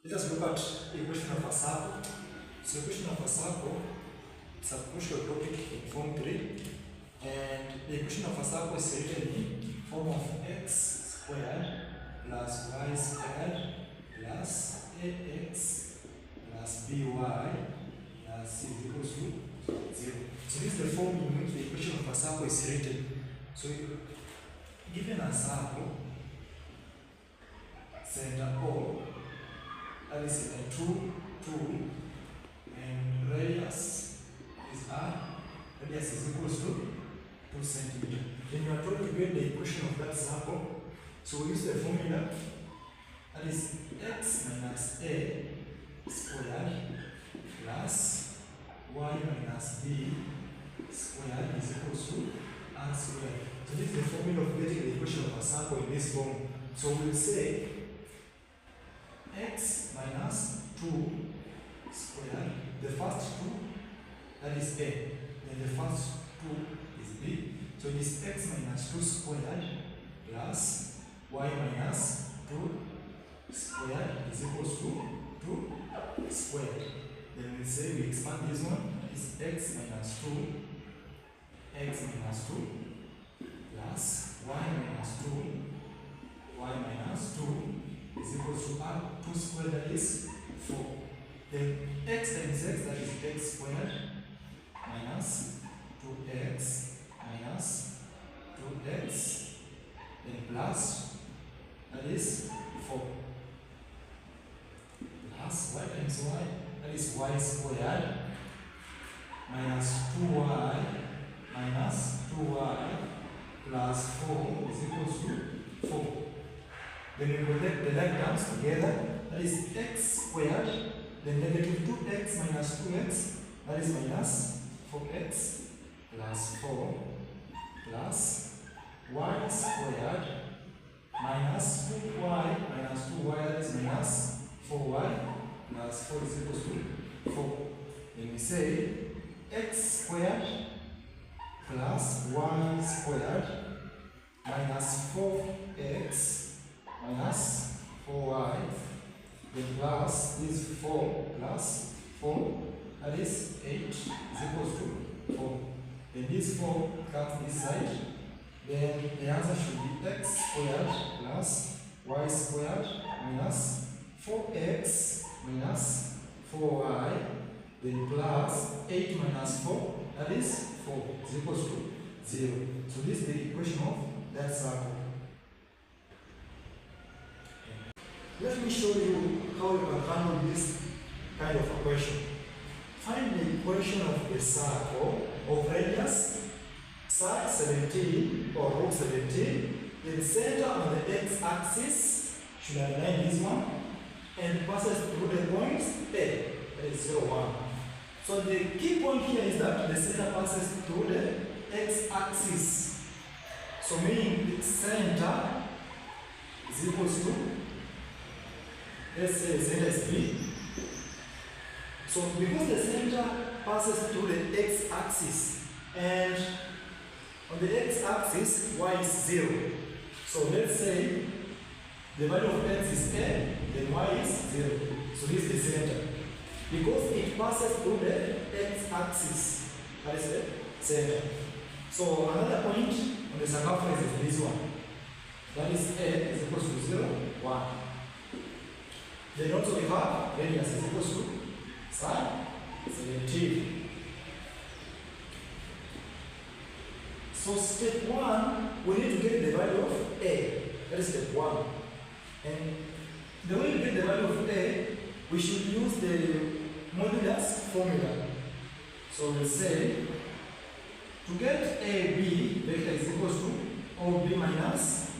Let us look at the equation of a circle. So equation of a circle is a crucial topic in Form 3. And the equation of a circle is written in form of x squared plus y squared plus ax plus by plus c is equals to 0. So this is the form in which the equation of a circle is written. So given a circle, center O, that is a 2, 2, and radius is r, radius is equals to 2 centimeters. Then you are told to get the equation of that circle. So we use the formula, that is x minus a squared plus y minus b squared is equals to r squared. So this is the formula of getting the equation of a circle in this form. So we will say x minus 2 squared, the first 2, that is a, then the first 2 is b. So it is x minus 2 squared plus y minus 2 squared is equals to 2 squared. Then we say we expand this one, is x minus 2 plus y minus 2 is equals to r, 2 squared, that is 4. Then x times x, that is x squared minus 2x minus 2x, then plus, that is 4, plus y times y, that is y squared minus 2y minus 2y plus 4 is equals to 4. Then we collect the like terms together, that is x squared, then negative 2x minus 2x, that is minus 4x plus 4 plus y squared minus 2y minus 2y, that is minus 4y plus 4 is equals to 4. Then we say x squared plus y squared minus 4x minus 4y, then plus this 4 plus 4, that is 8 is equals to 4. Then this 4 comes this side, then the answer should be x squared plus y squared minus 4x minus 4y, then plus 8 minus 4, that is 4 is equals to 0. So this is the equation of that circle. Let me show you how you can handle this kind of equation. Find the equation of a circle of radius side 17 or root 17. The center on the x-axis should align this one and passes through the points A, that is 0, 1. So the key point here is that the center passes through the x-axis. So meaning the center is equals to, let's say the center is B. So because the center passes through the x-axis and on the x-axis y is 0. So let's say the value of x is a, then y is 0. So this is the center. Because it passes through the x-axis, that is the center. So another point on the circumference is this one. That is a is equals to 0, 1. Then also we have radius is equals to side 17. So step 1, we need to get the value of a. That is step 1. And the way to get the value of a, we should use the modulus formula. So we'll say, to get AB, vector is equals to OB minus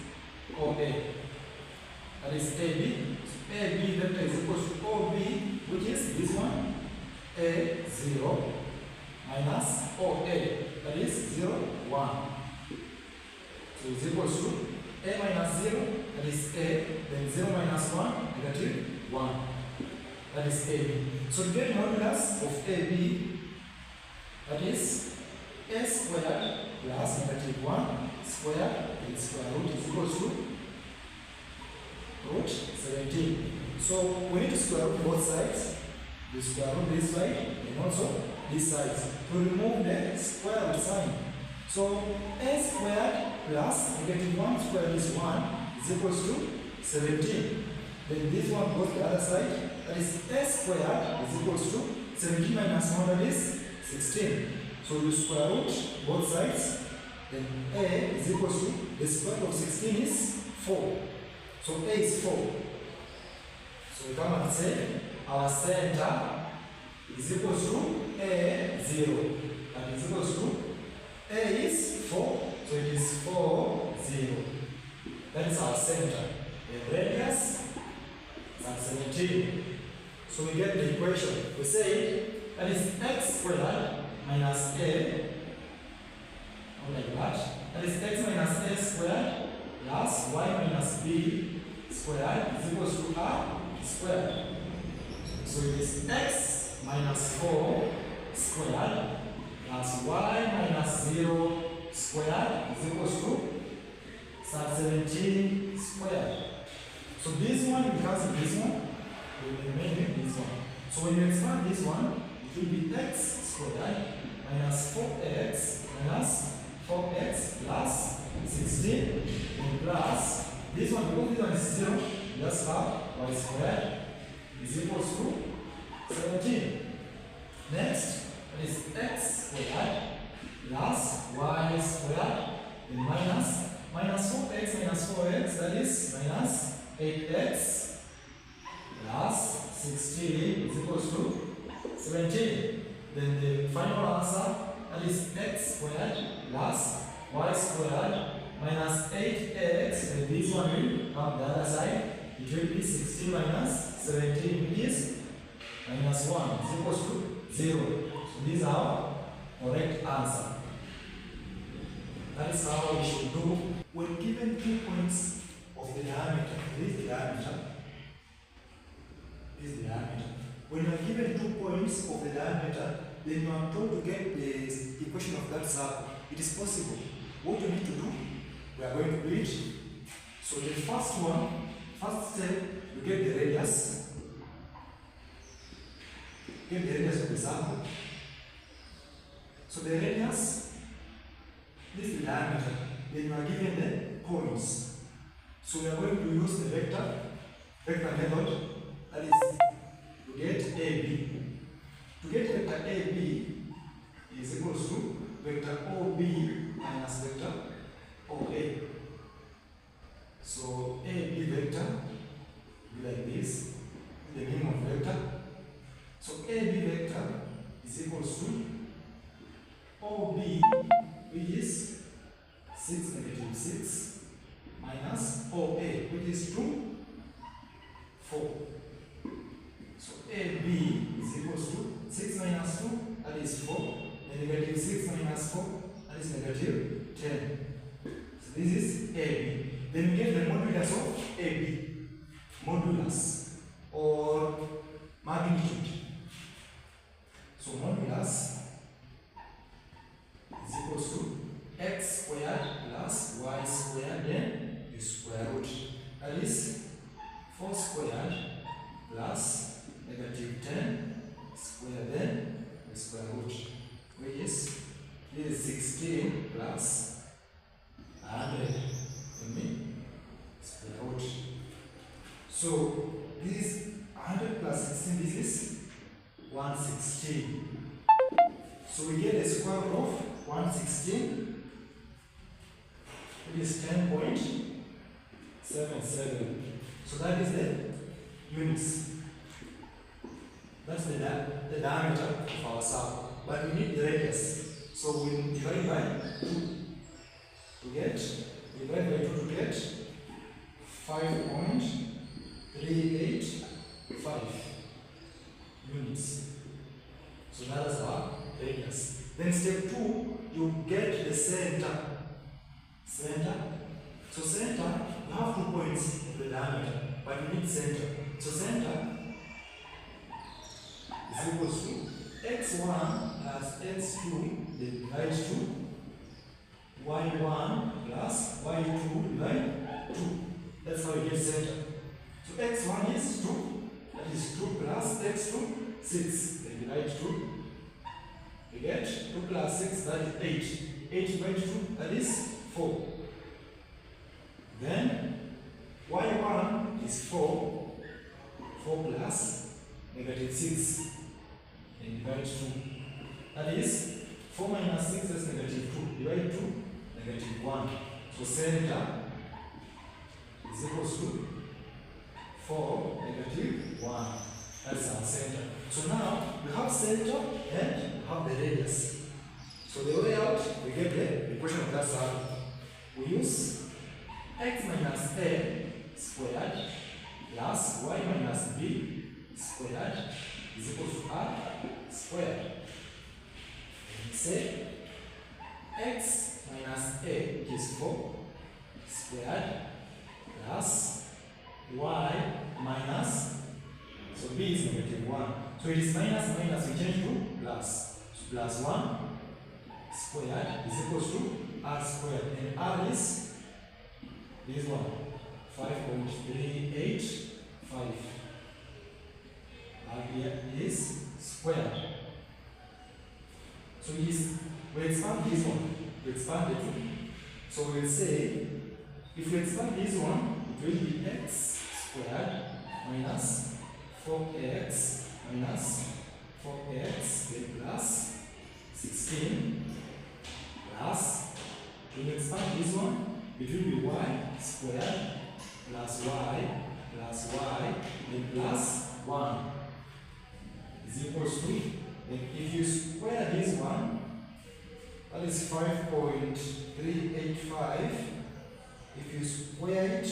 OA. That is AB. AB vector is equals to OB, which is this one, A0 minus OA, that is 0, 1. So it's equals to A minus 0, that is A, then 0 minus 1, negative 1. That is AB. So to get modulus of AB, that is A squared plus negative 1 squared, and square root is equals to root 17. So we need to square root both sides. We square root this side and also this side to remove the square root sign. So a squared plus -1 squared is 1 is equals to 17. Then this one goes to the other side. That is a squared is equals to 17 minus 1, that is 16. So you square root both sides. Then a is equals to, the square root of 16 is 4. So a is 4. So we come and say our center is equals to a 0. That is equals to a is 4. So it is 4, 0. That is our center. The radius is at 17. So we get the equation. We say that is x squared minus a, like that. That is x minus a squared plus y minus b squared is equals to r squared. So it is x minus 4 squared plus y minus 0 squared is equals to 17 squared. So this one becomes this one, we remain this one. So when you expand this one, it will be x squared minus 4x minus 4x plus 16 and plus this one, because this one is 0, just have y squared is equals to 17. Next is x squared plus y squared and minus 4x minus 4x, that is minus 8x plus 16 is equals to 17. Then the final answer, that is x squared plus y squared minus 8x, and this one will come the other side. It will be 16 minus 17, which is minus 1 is equals to 0. So this is our correct answer. That is how we should do. When given 2 points of the diameter, this is the diameter, this is the diameter. When you are given 2 points of the diameter, then you are told to get the equation of that circle. It is possible. What you need to do, we are going to do it. So the first step, you get the radius. Get the radius of the circle. So the radius, this is the diameter. Then you are given the points. So we are going to use the vector method. That is to get AB. To get vector AB is equals to vector OB minus vector OA. So AB vector will be like this, the meaning of vector. So AB vector is equals to OB, which is 6 negative 6, minus OA, which is 2, 4. So AB is equals to 6 minus 2, that is 4, and negative 6 minus 4, that is negative 10. So this is AB. Then we get the modulus of AB, modulus or magnitude. So modulus is equals to x squared plus y squared, then you square root. That is 4 squared plus negative 10 squared, then the square root, which is, this is 16 plus 100, square root. So this is 100 plus 16, this is 116. So we get a square root of 116, it is 10.77. So that is the units. That's the diameter of our circle. But we need the radius. So we divide by 2 to get 5.385 units. So that is our radius. Then step 2, you get the center. So center, you have 2 points of the diameter, but you need center. So center is equals to x1 plus x2 divided to y1 plus y2 divided 2. That's how you get center. So x1 is 2, that is 2 plus x to 6. Then divide 2. We get 2 plus 6, that is 8. 8 divided 2, that is 4. Then y1 is 4. 4 plus negative 6. Then divide 2. That is 4 minus 6 is negative 2. Divide 2, negative 1. So center is equals to 4, negative 1. That's our center. So now we have center and we have the radius. So the way out, we get the equation of that circle. We use x minus a squared plus y minus b squared is equal to r squared. And we say x minus a, which is 4, squared plus y minus, so b is negative 1. So it is minus minus, we change to plus. So plus 1 squared is equals to r squared. And r is this one, 5.385. R here is squared. So it is, we expand this one, we expand the 2. So we'll say, if we expand this one, it will be x squared minus 4x minus 4x then plus 16 plus, when we expand this one, it will be y squared plus y then plus 1 is equals to, then if you square this one, that is 5.385. If you square it,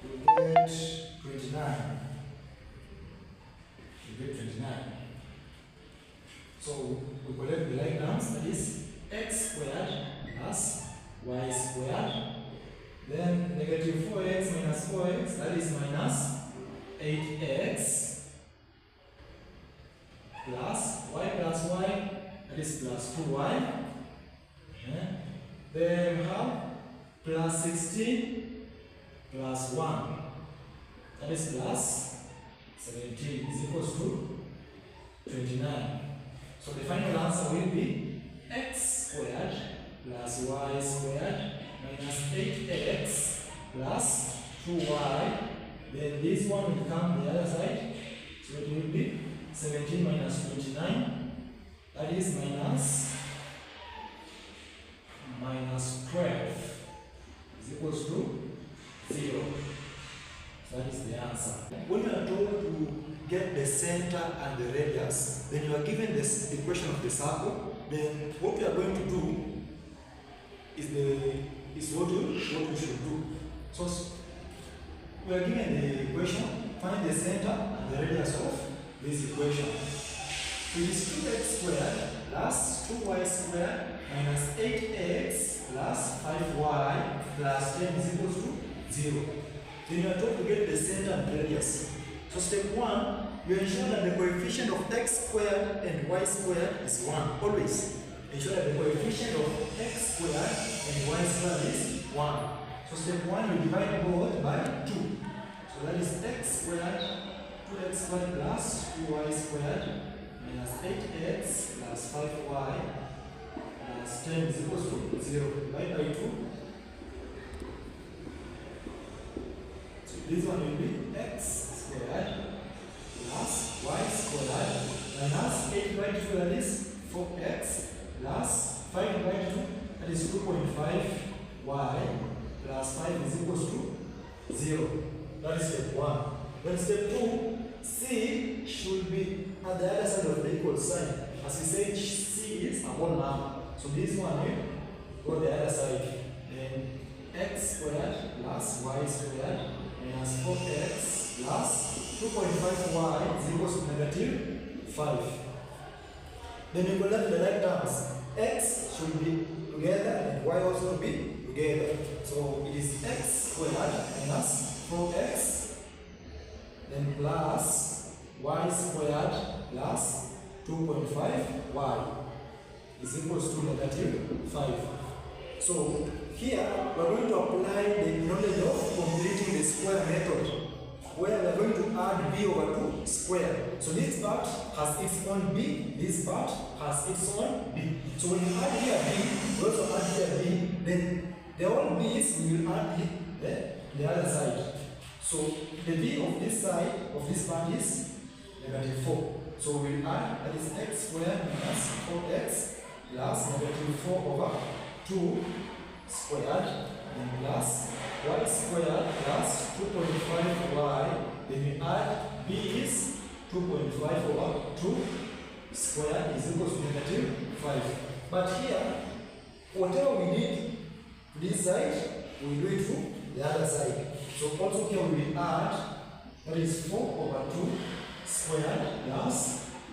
you get 29. You get 29. So we collect the like terms, that is x squared plus y squared. Then negative 4x minus 4x, that is minus 8x plus y plus y, that is plus 2y. Then we have plus 16 plus 1, that is plus 17 is equals to 29. So the final answer will be x squared plus y squared minus 8x plus 2y. Then this one will come the other side. So it will be 17 minus 29. That is minus 12 is equals to 0. So that is the answer. When you are told to get the center and the radius, then you are given this equation of the circle. Then what we are going to do is what we should do. So we are given the equation, find the center and the radius of this equation. So it is 2x squared plus 2y squared minus 8x plus 5y plus 10 is equals to 0. Then you are told to get the center and radius. So step 1, you ensure that the coefficient of x squared and y squared is 1. Always ensure that the coefficient of x squared and y squared is 1. So step 1, you divide both by 2. So that is x squared, 2x squared plus 2y squared minus 8x plus 5y plus 10 is equals to 0. Divide by 2. So this one will be x squared plus y squared minus 8 divided 2, that is 4x plus 5 divided 2, that is 2.5y plus 5 is equals to 0. That is step 1. Then step 2, c should be at the other side of the equal sign. As we said, c is a whole number. So this one will go the other side. Then x squared plus y squared minus 4x plus 2.5y is equals to negative 5. Then you collect the like terms. X should be together and y also be together. So it is x squared minus 4x then plus y squared plus 2.5y is equals to negative 5. So here we are going to apply the knowledge of completing the square method. where we are going to add b over 2 square. So this part has its own b, this part has its own b. So when you add here b, we also add here b, then the whole b's we will add the other side. So the b of this side of this part is negative 4. So we will add, that is x squared minus 4x plus negative 4 over 2 squared, then plus y squared plus 2.5y, then we add b is 2.5 over 2 squared is equal to negative 5. But here, whatever we did to this side, we do it to the other side. So also here we will add, that is 4 over 2 squared plus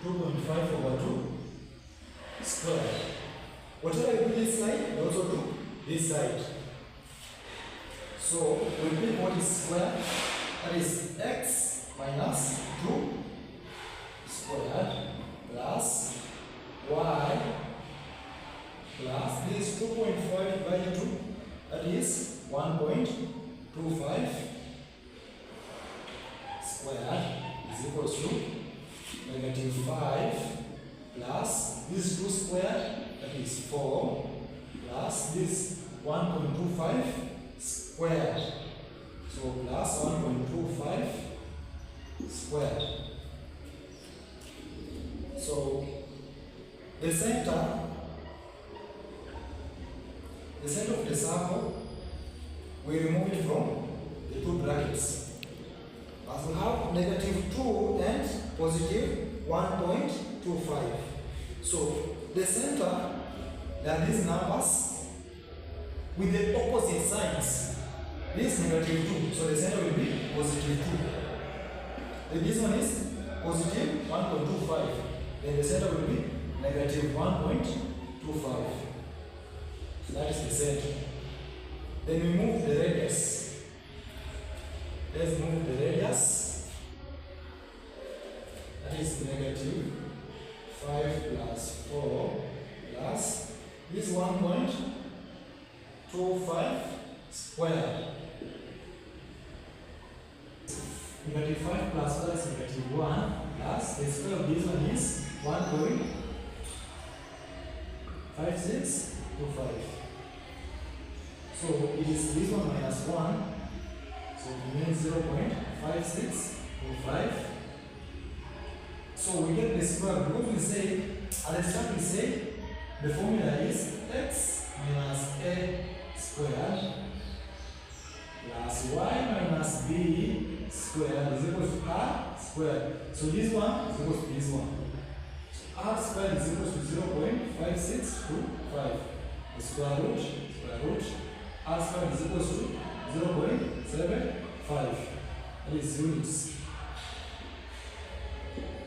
2.5 over 2 squared. Whatever we do this side, we also do this side. So we pick what is squared, that is x minus 2 squared plus y plus this 2.5 divided 2, that is 1.25 squared is equals to negative 5 plus this 2 squared, that is 4 plus this 1.25 squared. So plus 1.25 squared. So the center of the circle, we remove it from the two brackets. As we have negative 2 and positive 1.25. So the center, there are these numbers with the opposite signs. This is negative 2, so the center will be positive 2. Then this one is positive 1.25. Then the center will be negative 1.25. So that is the center. Then we move the radius. Let's move the radius. That is negative 5 plus 4 plus this 1.25 squared. Negative 5 plus 4 is negative 1 plus the square of this one is 1.5625. So it is this one minus 1. So it means 0.5625. So we get the square because we say, at the start we say the formula is x minus a squared plus y minus b squared is equal to r squared. So this one is equal to this one. So r squared is equal to 0.5625. The square root, r squared is equal to 0.75. That is units.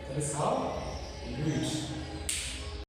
That is how we do it.